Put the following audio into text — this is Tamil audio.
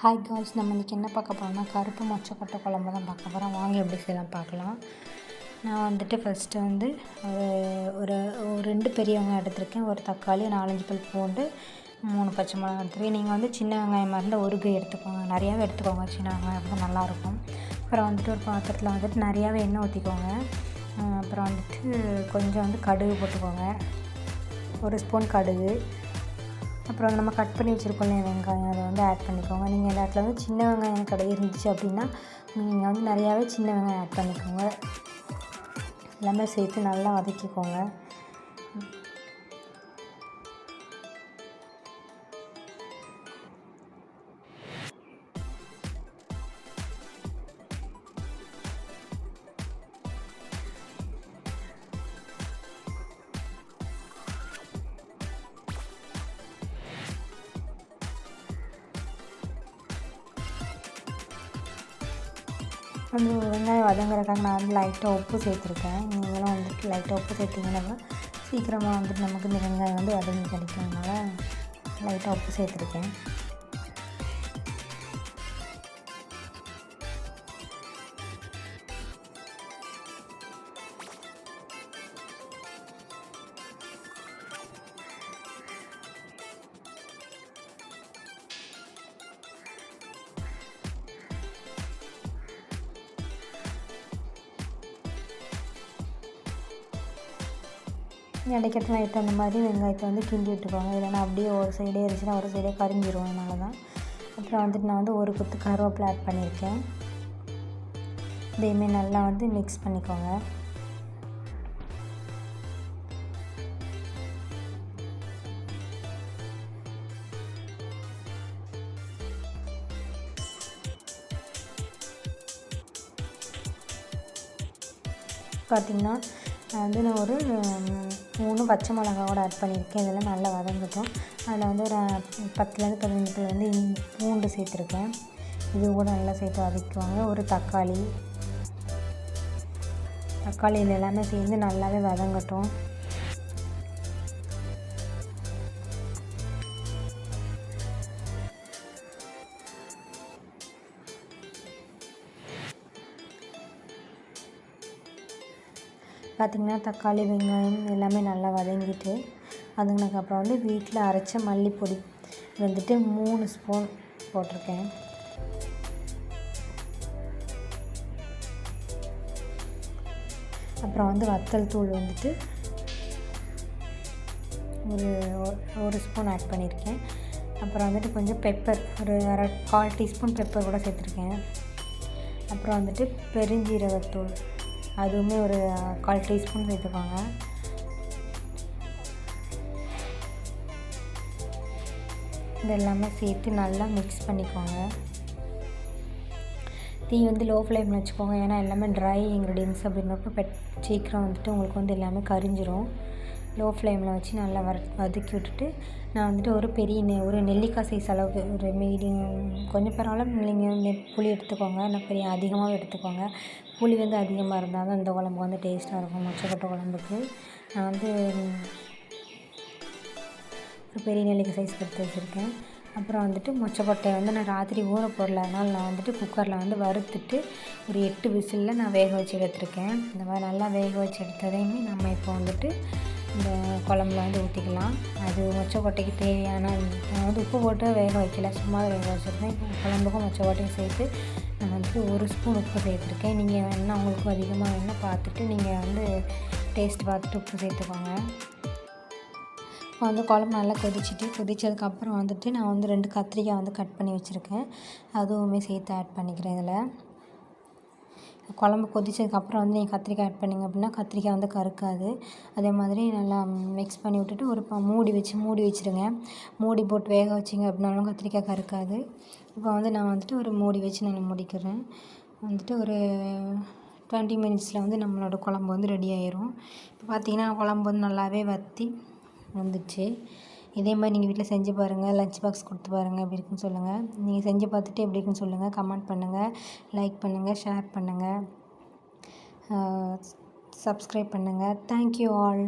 ஹாய் கேர்ள்ஸ், நம்ம இன்றைக்கி என்ன பார்க்க போகிறோம்னா கருப்பு மொச்சக்கொட்டை குழம்பு தான் பார்க்க போகிறோம். வாங்க எப்படி செய்யலாம் பார்க்கலாம். நான் வந்துட்டு ஃபஸ்ட்டு வந்து ஒரு ஒரு 2 பெரிய வெங்காயம் எடுத்திருக்கேன். ஒரு தக்காளி, 4-5 பல் பூண்டு, 3 பச்சை மிளகாய் எடுத்துருக்கேன். நீங்கள் வந்து சின்ன வெங்காயமாக இருந்தால் ஒரு கை எடுத்துக்கோங்க. நிறையாவே எடுத்துக்கோங்க, சின்ன வெங்காயம் அப்போ நல்லாயிருக்கும். அப்புறம் வந்துட்டு ஒரு பாத்திரத்தில் வந்துட்டு நிறையாவே எண்ணெய் ஊற்றிக்கோங்க. அப்புறம் வந்துட்டு கொஞ்சம் வந்து கடுகு போட்டுக்கோங்க, 1 ஸ்பூன் கடுகு. அப்புறம் நம்ம கட் பண்ணி வச்சுருக்கோம் இல்லையா வெங்காயம், அதை வந்து ஆட் பண்ணிக்கோங்க. நீங்கள் இந்த இடத்துல வந்து சின்ன வெங்காயம் கடை இருந்துச்சு அப்படின்னா நீங்கள் வந்து நிறையாவே சின்ன வெங்காயம் ஆட் பண்ணிக்கோங்க. எல்லாமே சேர்த்து நல்லா வதக்கிக்கோங்க. அந்த வெங்காயம் வதங்குறதுக்காக நான் வந்து லைட்டாக உப்பு சேர்த்துருக்கேன். நீங்களும் வந்துட்டு லைட்டாக உப்பு சேர்த்திங்கன்னா சீக்கிரமாக வந்துட்டு நமக்கு இந்த வெங்காயம் வந்து வதங்கி கிடைக்கிறதுனால லைட்டாக உப்பு சேர்த்துருக்கேன். இடைக்கிறதுல லைட்டாக அந்த மாதிரி வெங்காயத்தை வந்து கிண்டி விட்டுக்கோங்க. இல்லைன்னா அப்படியே ஒரு சைடே இருந்துச்சுன்னா ஒரு சைடே கரிஞ்சிரும், அதனால தான். அப்புறம் வந்துட்டு நான் வந்து ஒரு கொத்து கருவேப்பிலை ஆட் பண்ணியிருக்கேன். இதையுமே நல்லா வந்து மிக்ஸ் பண்ணிக்கோங்க. பார்த்திங்கன்னா நான் ஒரு 3 பச்சை மிளகா கூட ஆட் பண்ணியிருக்கேன். இதெல்லாம் நல்லா வதங்கட்டும். அதில் வந்து ஒரு 10-15 பல் வந்து பூண்டு சேர்த்துருக்கேன். இது கூட நல்லா சேர்த்து வதக்குவாங்க. ஒரு தக்காளி இது எல்லாமே சேர்ந்து நல்லாவே வதங்கட்டும். பார்த்திங்கன்னா தக்காளி வெங்காயம் எல்லாமே நல்லா வதங்கிட்டு வதங்கினதுக்கப்புறம் வந்து வீட்டில் அரைச்ச மல்லிப்பொடி வந்துட்டு 3 ஸ்பூன் போட்டிருக்கேன். அப்புறம் வந்து வத்தல் தூள் வந்துட்டு ஒரு ஸ்பூன் ஆட் பண்ணியிருக்கேன். அப்புறம் வந்துட்டு கொஞ்சம் பெப்பர், ஒரு 1/4 டீஸ்பூன் பெப்பர் கூட சேர்த்துருக்கேன். அப்புறம் வந்துட்டு பெருஞ்சீரகத்தூள் அதுவுமே ஒரு 1/4 டீஸ்பூன் சேர்த்துக்கோங்க. இதெல்லாமே சேர்த்து நல்லா மிக்ஸ் பண்ணிக்கோங்க. தீ வந்து லோ ஃப்ளேமில் வச்சுக்கோங்க, ஏன்னா எல்லாமே ட்ரை இன்க்ரீடியன்ஸ் அப்படின்றப்ப சீக்கிரம் வந்துட்டு உங்களுக்கு வந்து எல்லாமே கரிஞ்சிரும். லோ ஃப்ளேமில் வச்சு நல்லா வதக்கி விட்டுட்டு நான் வந்துட்டு ஒரு நெல்லிக்காய் சைஸ் அளவுக்கு ஒரு மீடியம், கொஞ்சம் பரவாயில்ல, நீங்கள் புளி எடுத்துக்கோங்க. நான் அதிகமாகவே எடுத்துக்கோங்க. புளி வந்து அதிகமாக இருந்தால் தான் இந்த குழம்பு வந்து டேஸ்ட்டாக இருக்கும். மொச்சக்கொட்டை குழம்புக்கு நான் வந்து ஒரு பெரிய நெல்லிக்காய் சைஸ் எடுத்து வச்சுருக்கேன். அப்புறம் வந்துட்டு மொச்சக்கொட்டையை வந்து நான் ராத்திரி ஊற போடல, அதனால் நான் வந்துட்டு குக்கரில் வந்து வறுத்துட்டு ஒரு 8 விசிலில் நான் வேக வச்சு எடுத்துருக்கேன். இந்த மாதிரி நல்லா வேக வச்சு எடுத்ததையுமே நம்ம இப்போ வந்துட்டு இந்த குழம்புல வந்து ஊற்றிக்கலாம். அது மொச்சக்கொட்டைக்கு தேவையான, நான் வந்து உப்பு போட்டு வேக வைக்கல, சும்மா வேக வச்சுருக்கேன். குழம்புக்கும் மொச்சக்கொட்டையும் சேர்த்து நான் வந்துட்டு 1 ஸ்பூன் உப்பு சேர்த்துருக்கேன். நீங்கள் வேணால் உங்களுக்கு அதிகமாக வேணால் பார்த்துட்டு நீங்கள் வந்து டேஸ்ட் பார்த்துட்டு உப்பு சேர்த்துக்கோங்க. இப்போ வந்து குழம்பு நல்லா கொதிச்சதுக்கப்புறம் வந்துட்டு நான் வந்து 2 கத்திரிக்காய் வந்து கட் பண்ணி வச்சுருக்கேன். அதுவுமே சேர்த்து ஆட் பண்ணிக்கிறேன். இதில் குழம்பு கொதிச்சதுக்கப்புறம் வந்து நீங்கள் கத்திரிக்காய் ஆட் பண்ணிங்க அப்படின்னா கத்திரிக்காய் வந்து கருக்காது. அதே மாதிரி நல்லா மிக்ஸ் பண்ணி விட்டுட்டு ஒரு மூடி வச்சுருங்க. மூடி போட்டு வேக வச்சிங்க அப்படின்னாலும் கத்திரிக்காய் கருக்காது. இப்போ வந்து நான் வந்துட்டு ஒரு மூடி வச்சு நான் முடிக்கிறேன். வந்துட்டு ஒரு 20 மினிட்ஸில் வந்து நம்மளோட குழம்பு வந்து ரெடி ஆயிரும். இப்போ பார்த்திங்கன்னா குழம்பு வந்து நல்லாவே வற்றி வந்துடுச்சு. இதே மாதிரி நீங்கள் வீட்டில் செஞ்சு பாருங்கள். லஞ்ச் பாக்ஸ் கொடுத்து பாருங்கள், எப்படி இருக்குன்னு சொல்லுங்கள். நீங்கள் செஞ்சு பார்த்துட்டு எப்படி இருக்குன்னு சொல்லுங்கள். கமெண்ட் பண்ணுங்கள், லைக் பண்ணுங்கள், ஷேர் பண்ணுங்கள், சப்ஸ்கிரைப் பண்ணுங்கள். Thank you all.